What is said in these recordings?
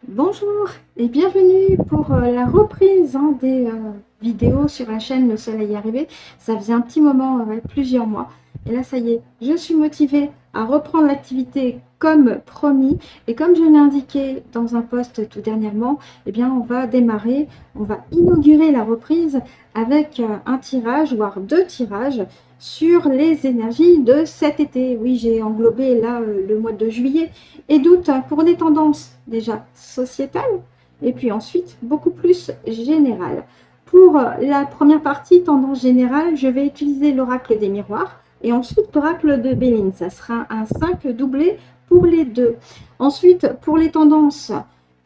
Bonjour et bienvenue pour la reprise des vidéos sur la chaîne Le Soleil Arrivé. Ça faisait un petit moment, plusieurs mois. Et là, ça y est, je suis motivée à reprendre l'activité comme promis. Et comme je l'ai indiqué dans un post tout dernièrement, eh bien, on va démarrer, on va inaugurer la reprise avec un tirage, voire 2 tirages, sur les énergies de cet été. Oui, j'ai englobé là le mois de juillet et d'août pour des tendances déjà sociétales et puis ensuite beaucoup plus générales. Pour la première partie, tendance générale, je vais utiliser l'oracle des miroirs et ensuite l'oracle de Béline. Ça sera un 5 doublé pour les deux. Ensuite, pour les tendances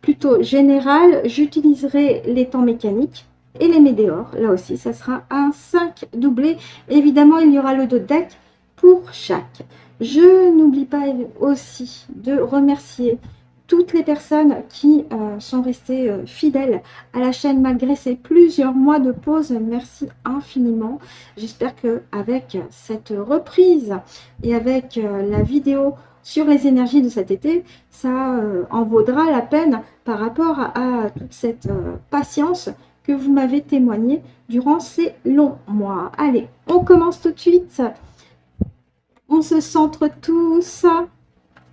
plutôt générales, j'utiliserai les temps mécaniques et les météores. Là aussi, ça sera un 5 doublé. Évidemment, il y aura le dos de deck pour chaque. Je n'oublie pas aussi de remercier toutes les personnes qui sont restées fidèles à la chaîne malgré ces plusieurs mois de pause. Merci infiniment. J'espère qu'avec cette reprise et avec la vidéo sur les énergies de cet été, ça en vaudra la peine par rapport à toute cette patience que vous m'avez témoigné durant ces longs mois. Allez, on commence tout de suite. On se centre tous.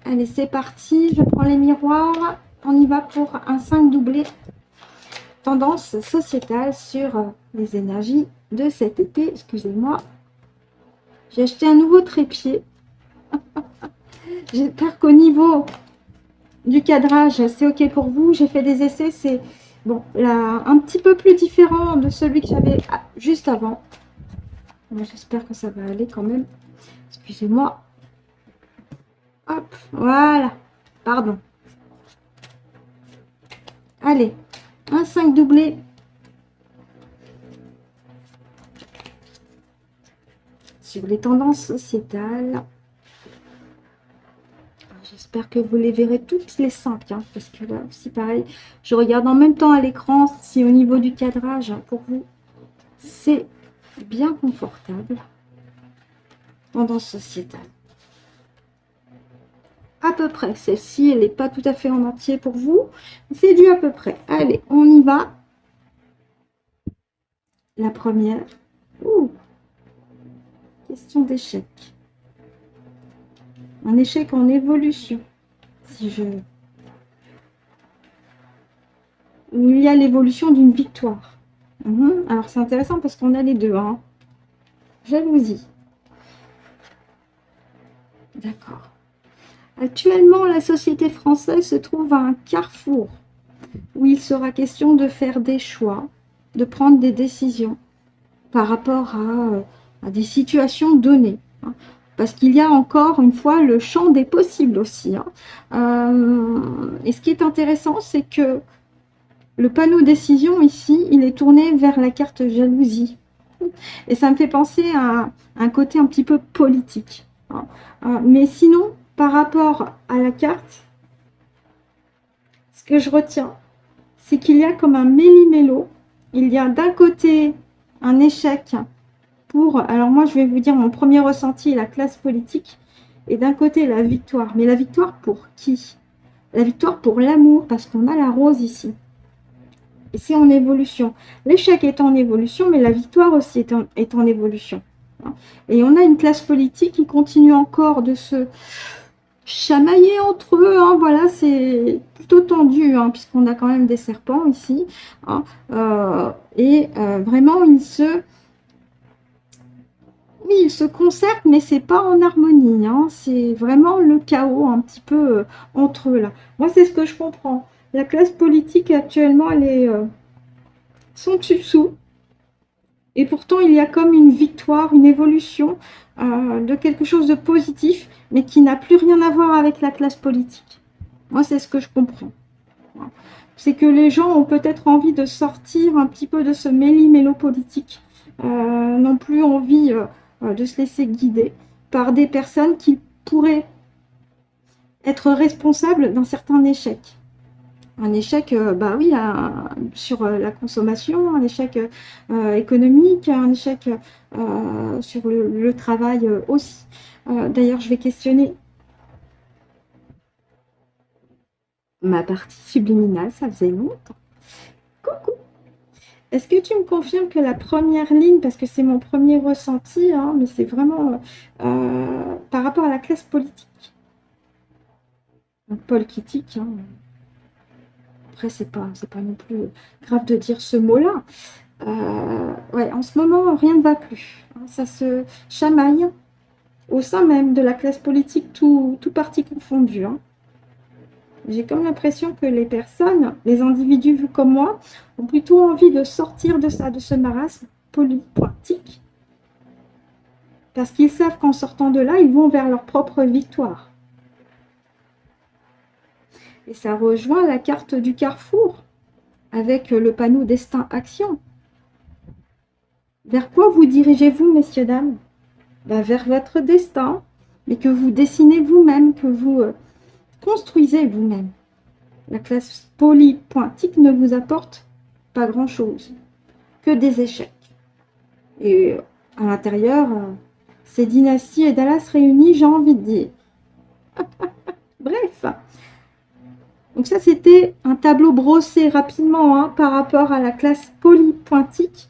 Allez, c'est parti. Je prends les miroirs. On y va pour un 5 doublé. Tendance sociétale sur les énergies de cet été. Excusez-moi. J'ai acheté un nouveau trépied. J'espère qu'au niveau du cadrage, c'est OK pour vous. J'ai fait des essais. C'est bon, là, un petit peu plus différent de celui que j'avais juste avant. J'espère que ça va aller quand même. Excusez-moi. Hop, voilà. Pardon. Allez, un 5 doublé. Sur les tendances sociétales. J'espère que vous les verrez toutes les 5. Hein, parce que là aussi, pareil, je regarde en même temps à l'écran si au niveau du cadrage, hein, pour vous, c'est bien confortable. Tendance sociétale. À peu près. Celle-ci, elle n'est pas tout à fait en entier pour vous. C'est du à peu près. Allez, on y va. La première. Ouh. Question d'échec. Un échec en évolution. Si je... Il y a l'évolution d'une victoire. Alors, c'est intéressant parce qu'on a les deux. Hein. Jalousie. D'accord. Actuellement, la société française se trouve à un carrefour où il sera question de faire des choix, de prendre des décisions par rapport à des situations données. Hein, parce qu'il y a encore une fois le champ des possibles aussi. Hein. Et ce qui est intéressant, c'est que le panneau décision ici, il est tourné vers la carte jalousie. Et ça me fait penser à un côté un petit peu politique. Hein. Mais sinon, par rapport à la carte, ce que je retiens, c'est qu'il y a comme un méli-mélo. Il y a d'un côté un échec pour, alors moi je vais vous dire mon premier ressenti, la classe politique, et d'un côté la victoire. Mais la victoire pour qui? La victoire pour l'amour, parce qu'on a la rose ici. Et c'est en évolution. L'échec est en évolution, mais la victoire aussi est en évolution. Et on a une classe politique qui continue encore de se chamailler entre eux, hein, voilà, c'est plutôt tendu, hein, puisqu'on a quand même des serpents ici, hein, vraiment ils se concertent, mais c'est pas en harmonie, hein, c'est vraiment le chaos un petit peu entre eux là. Moi, c'est ce que je comprends. La classe politique actuellement, elle est sans dessus-dessous. Et pourtant, il y a comme une victoire, une évolution de quelque chose de positif, mais qui n'a plus rien à voir avec la classe politique. Moi, c'est ce que je comprends. C'est que les gens ont peut-être envie de sortir un petit peu de ce méli-mélo politique, n'ont plus envie de se laisser guider par des personnes qui pourraient être responsables d'un certain échec. Un échec, bah oui, sur la consommation, un échec économique, un échec sur le travail aussi. D'ailleurs, je vais questionner ma partie subliminale, ça faisait longtemps. Coucou! Est-ce que tu me confirmes que la première ligne, parce que c'est mon premier ressenti, hein, mais c'est vraiment par rapport à la classe politique, politique, hein, après c'est pas non plus grave de dire ce mot-là. Ouais, en ce moment, rien ne va plus. Hein, ça se chamaille au sein même de la classe politique, tout parti confondu. Hein. J'ai comme l'impression que les personnes, les individus vus comme moi, ont plutôt envie de sortir de ça, de ce marasme politique, parce qu'ils savent qu'en sortant de là, ils vont vers leur propre victoire. Et ça rejoint la carte du carrefour, avec le panneau destin-action. Vers quoi vous dirigez-vous, messieurs, dames? Ben, vers votre destin, mais que vous dessinez vous-même, que vous construisez vous-même. La classe polypointique ne vous apporte pas grand-chose, que des échecs. Et à l'intérieur, ces dynasties et Dallas réunies, j'ai envie de dire. Bref. Donc ça, c'était un tableau brossé rapidement hein, par rapport à la classe polypointique.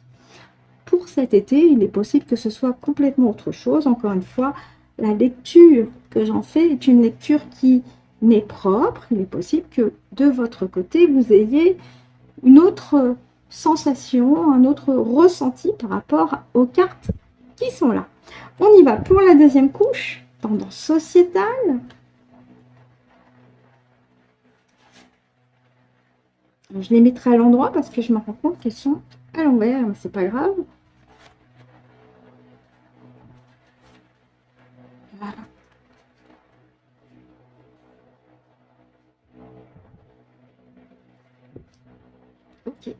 Pour cet été, il est possible que ce soit complètement autre chose. Encore une fois, la lecture que j'en fais est une lecture qui m'est propre. Il est possible que de votre côté, vous ayez une autre sensation, un autre ressenti par rapport aux cartes qui sont là. On y va pour la deuxième couche, tendance sociétale. Je les mettrai à l'endroit parce que je me rends compte qu'elles sont à l'envers, mais c'est pas grave. Voilà. Ok.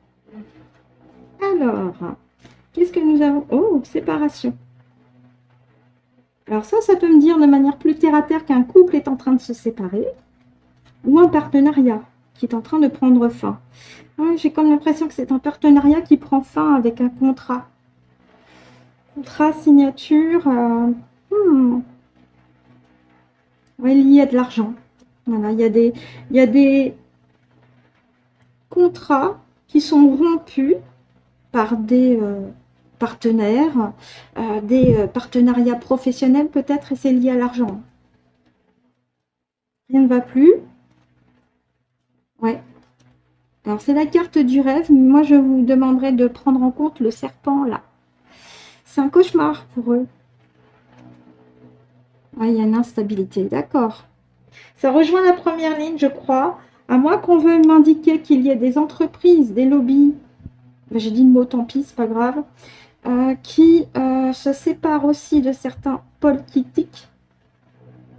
Alors, qu'est-ce que nous avons? Oh, séparation. Alors ça peut me dire de manière plus terre-à-terre qu'un couple est en train de se séparer ou un partenariat qui est en train de prendre fin. J'ai comme l'impression que c'est un partenariat qui prend fin avec un contrat. Contrat, signature, ouais, lié à de l'argent. Voilà, il y a des contrats qui sont rompus par des partenaires, des partenariats professionnels peut-être, et c'est lié à l'argent. Rien ne va plus. Ouais. Alors, c'est la carte du rêve. Moi, je vous demanderai de prendre en compte le serpent, là. C'est un cauchemar pour eux. Ouais, il y a une instabilité, d'accord. Ça rejoint la première ligne, je crois. À moins qu'on veuille m'indiquer qu'il y ait des entreprises, des lobbies, j'ai dit le mot, tant pis, c'est pas grave, qui se séparent aussi de certains politiques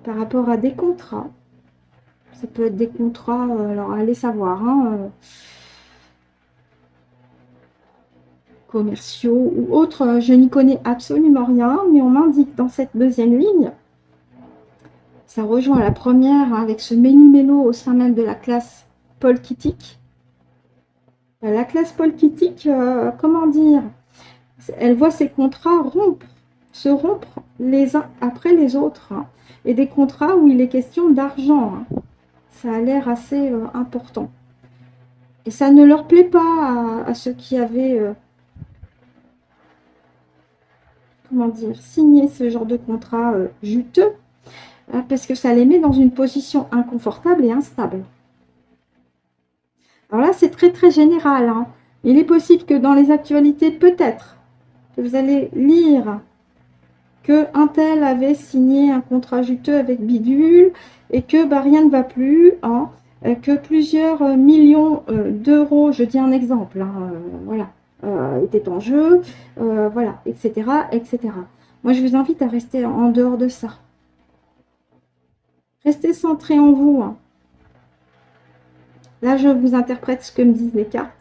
par rapport à des contrats. Ça peut être des contrats, alors allez savoir, hein, commerciaux ou autres, je n'y connais absolument rien, mais on m'indique dans cette deuxième ligne, ça rejoint la première hein, avec ce méli-mélo au sein même de la classe politique. La classe politique, comment dire, elle voit ses contrats se rompre les uns après les autres. Hein, et des contrats où il est question d'argent. Hein. Ça a l'air assez important. Et ça ne leur plaît pas à ceux qui avaient, comment dire, signé ce genre de contrat juteux, parce que ça les met dans une position inconfortable et instable. Alors là, c'est très très général. Hein. Il est possible que dans les actualités, peut-être, que vous allez lire qu'un tel avait signé un contrat juteux avec Bidule et que bah, rien ne va plus, hein, que plusieurs millions d'euros, je dis un exemple, hein, voilà, étaient en jeu, voilà, etc., etc. Moi, je vous invite à rester en dehors de ça. Restez centré en vous. Hein. Là, je vous interprète ce que me disent les cartes,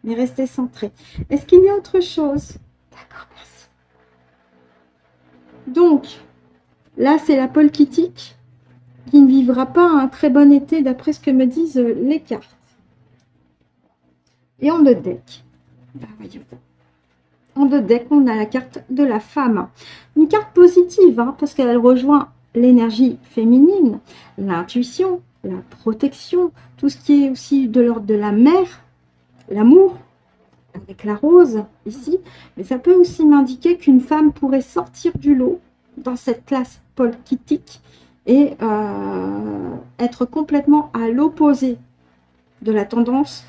mais restez centré. Est-ce qu'il y a autre chose? D'accord, merci. Donc, là, c'est la politique qui ne vivra pas un très bon été d'après ce que me disent les cartes. Et en deux decks, voyons. En deux decks, on a la carte de la femme. Une carte positive, hein, parce qu'elle rejoint l'énergie féminine, l'intuition, la protection, tout ce qui est aussi de l'ordre de la mère, l'amour, avec la rose ici. Mais ça peut aussi m'indiquer qu'une femme pourrait sortir du lot dans cette classe polkitique et être complètement à l'opposé de la tendance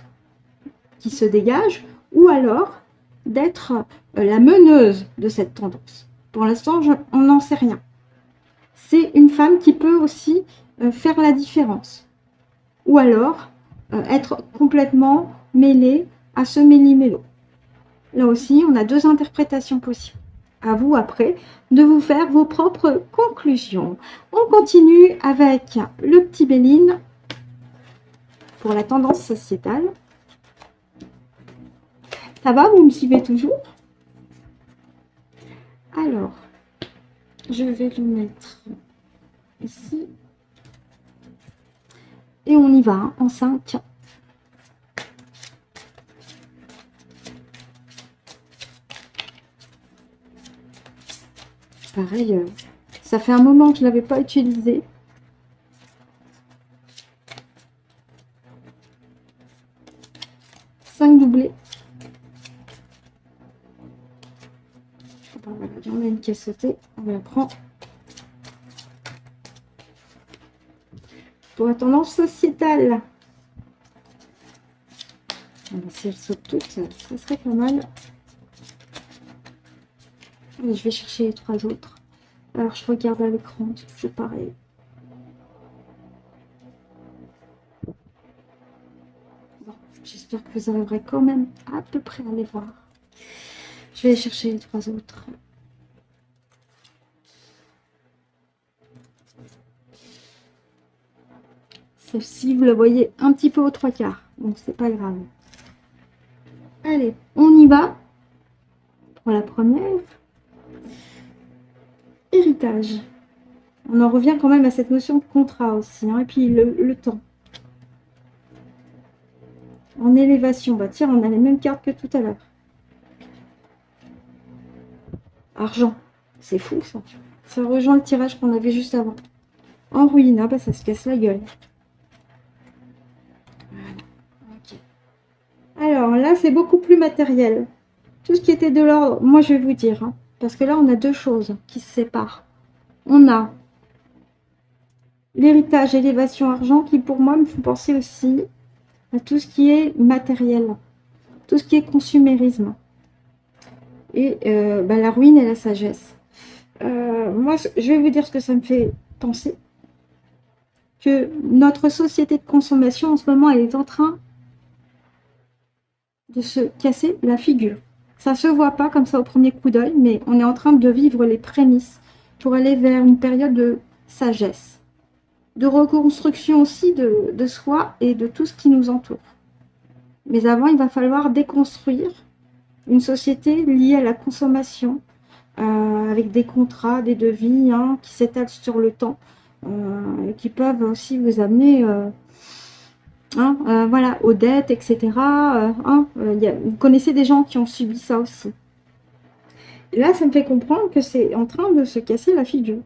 qui se dégage, ou alors d'être la meneuse de cette tendance. Pour l'instant, on n'en sait rien. C'est une femme qui peut aussi faire la différence. Ou alors être complètement mêlée à ce méli-mélo. Là aussi, on a deux interprétations possibles. À vous, après, de vous faire vos propres conclusions. On continue avec le petit Béline pour la tendance sociétale. Ça va, vous me suivez toujours? Alors, je vais le mettre ici. Et on y va, hein, en 5. Pareil, ça fait un moment que je ne l'avais pas utilisé. Cinq doublés. Voilà, on a une qui a sauté, on la prend. Pour la tendance sociétale. Si elles sautent toutes, ça serait pas mal. Allez, je vais chercher les trois autres. Alors, je regarde à l'écran, c'est toujours pareil. Bon, j'espère que vous arriverez quand même à peu près à les voir. Je vais chercher les trois autres. Celle-ci, vous la voyez un petit peu aux trois quarts, donc c'est pas grave. Allez, on y va pour la première. Héritage. On en revient quand même à cette notion de contrat aussi, hein, et puis le temps. En élévation, bah tiens, on a les mêmes cartes que tout à l'heure. Argent, c'est fou ça. Ça rejoint le tirage qu'on avait juste avant. En ruine, ah bah ça se casse la gueule. Okay. Alors là, c'est beaucoup plus matériel. Tout ce qui était de l'ordre, moi je vais vous dire, hein, parce que là on a deux choses qui se séparent. On a l'héritage, élévation, argent, qui pour moi me font penser aussi à tout ce qui est matériel, tout ce qui est consumérisme. Et la ruine et la sagesse. Moi, je vais vous dire ce que ça me fait penser. Que notre société de consommation, en ce moment, elle est en train de se casser la figure. Ça ne se voit pas comme ça au premier coup d'œil, mais on est en train de vivre les prémices pour aller vers une période de sagesse, de reconstruction aussi de soi et de tout ce qui nous entoure. Mais avant, il va falloir déconstruire une société liée à la consommation, avec des contrats, des devis hein, qui s'étalent sur le temps, et qui peuvent aussi vous amener voilà, aux dettes, etc. Vous connaissez des gens qui ont subi ça aussi. Et là, ça me fait comprendre que c'est en train de se casser la figure.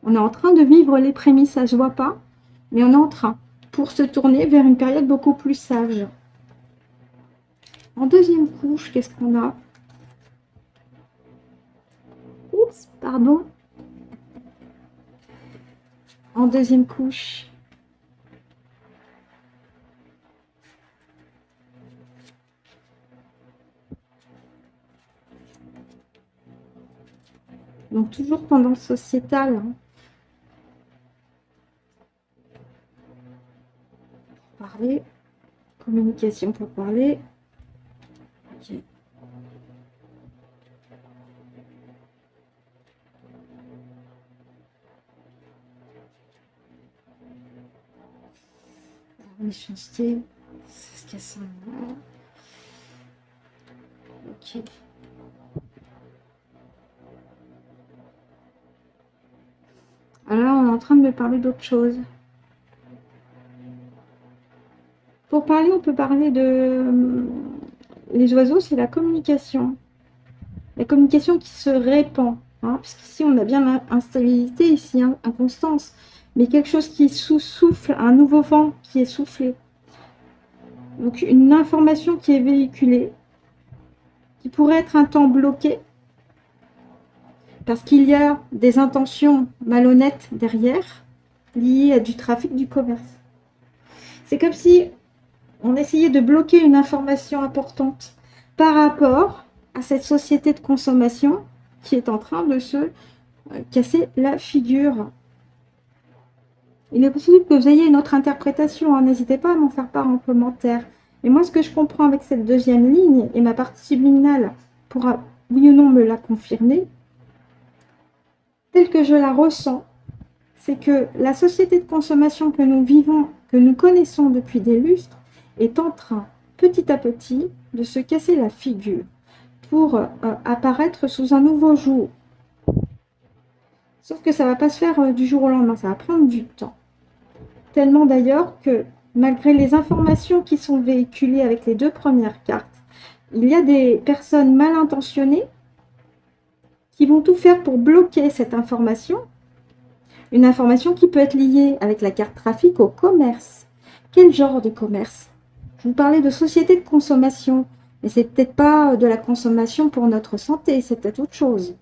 On est en train de vivre les prémices, ça ne se voit pas, mais on est en train, pour se tourner vers une période beaucoup plus sage. En deuxième couche, qu'est-ce qu'on a? Oups, pardon. En deuxième couche. Donc toujours tendance sociétale. Hein. Parler. Communication pour parler. Ok. La méchanceté. Ça se casse en là. Ok. Alors là, on est en train de me parler d'autre chose. Pour parler, on peut parler de... Les oiseaux, c'est la communication. La communication qui se répand. Hein, puisqu'ici, on a bien l'instabilité, ici, hein, inconstance. Mais quelque chose qui souffle, un nouveau vent qui est soufflé. Donc, une information qui est véhiculée, qui pourrait être un temps bloqué, parce qu'il y a des intentions malhonnêtes derrière, liées à du trafic, du commerce. C'est comme si on essayait de bloquer une information importante par rapport à cette société de consommation qui est en train de se casser la figure. Il est possible que vous ayez une autre interprétation, hein. N'hésitez pas à m'en faire part en commentaire. Et moi, ce que je comprends avec cette deuxième ligne, et ma partie subliminale pourra, oui ou non, me la confirmer, telle que je la ressens, c'est que la société de consommation que nous vivons, que nous connaissons depuis des lustres, est en train, petit à petit, de se casser la figure pour apparaître sous un nouveau jour. Sauf que ça ne va pas se faire du jour au lendemain, ça va prendre du temps. Tellement d'ailleurs que, malgré les informations qui sont véhiculées avec les 2 premières cartes, il y a des personnes mal intentionnées qui vont tout faire pour bloquer cette information. Une information qui peut être liée avec la carte trafic au commerce. Quel genre de commerce? Je vous parlais de société de consommation, mais c'est peut-être pas de la consommation pour notre santé, c'est peut-être autre chose.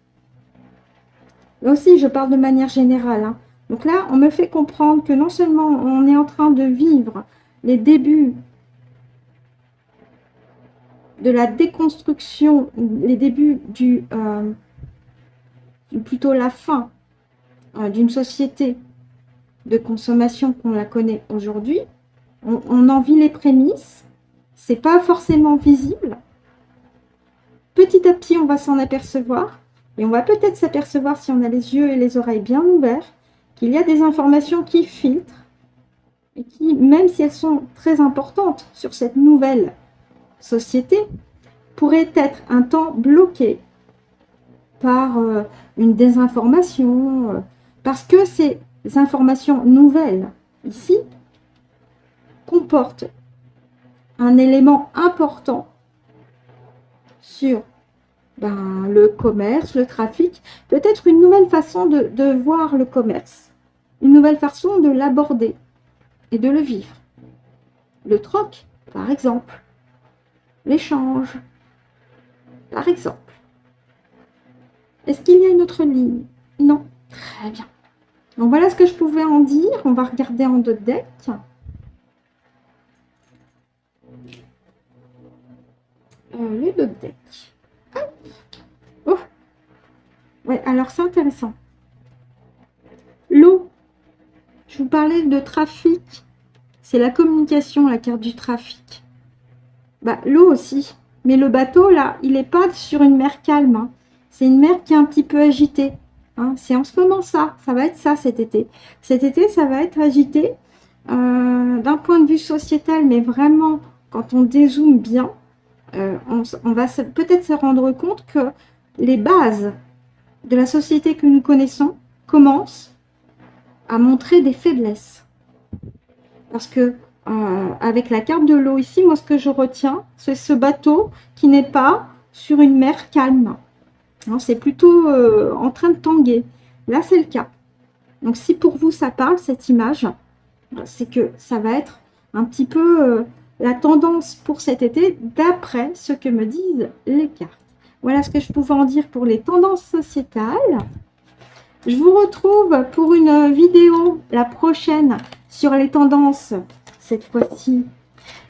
Là aussi, je parle de manière générale, hein. Donc là, on me fait comprendre que non seulement on est en train de vivre les débuts de la déconstruction, les débuts plutôt la fin d'une société de consommation qu'on la connaît aujourd'hui. On en vit les prémices, c'est pas forcément visible. Petit à petit, on va s'en apercevoir, et on va peut-être s'apercevoir, si on a les yeux et les oreilles bien ouverts, qu'il y a des informations qui filtrent, et qui, même si elles sont très importantes sur cette nouvelle société, pourraient être un temps bloquées par une désinformation, parce que ces informations nouvelles, ici, comportent un élément important sur le commerce, le trafic, peut-être une nouvelle façon de voir le commerce, une nouvelle façon de l'aborder et de le vivre. Le troc, par exemple, l'échange, par exemple. Est-ce qu'il y a une autre ligne? Non. Très bien. Donc voilà ce que je pouvais en dire. On va regarder en d'autres decks. Les deux decks. Oh. Ouais, alors c'est intéressant. L'eau. Je vous parlais de trafic. C'est la communication, la carte du trafic. L'eau aussi. Mais le bateau, là, il n'est pas sur une mer calme. Hein. C'est une mer qui est un petit peu agitée. Hein. C'est en ce moment ça. Ça va être ça cet été. Cet été, ça va être agité d'un point de vue sociétal, mais vraiment, quand on dézoome bien, on va peut-être se rendre compte que les bases de la société que nous connaissons commencent à montrer des faiblesses. Parce que avec la carte de l'eau ici, moi ce que je retiens, c'est ce bateau qui n'est pas sur une mer calme. C'est plutôt en train de tanguer. Là, c'est le cas. Donc si pour vous ça parle, cette image, c'est que ça va être un petit peu la tendance pour cet été, d'après ce que me disent les cartes. Voilà ce que je pouvais en dire pour les tendances sociétales. Je vous retrouve pour une vidéo, la prochaine, sur les tendances, cette fois-ci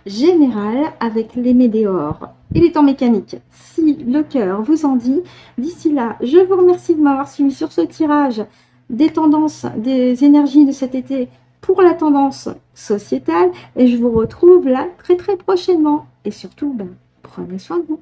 générales, avec les météores et les temps mécaniques, si le cœur vous en dit. D'ici là, je vous remercie de m'avoir suivi sur ce tirage des tendances, des énergies de cet été pour la tendance sociétale, et je vous retrouve là très très prochainement. Et surtout, prenez soin de vous.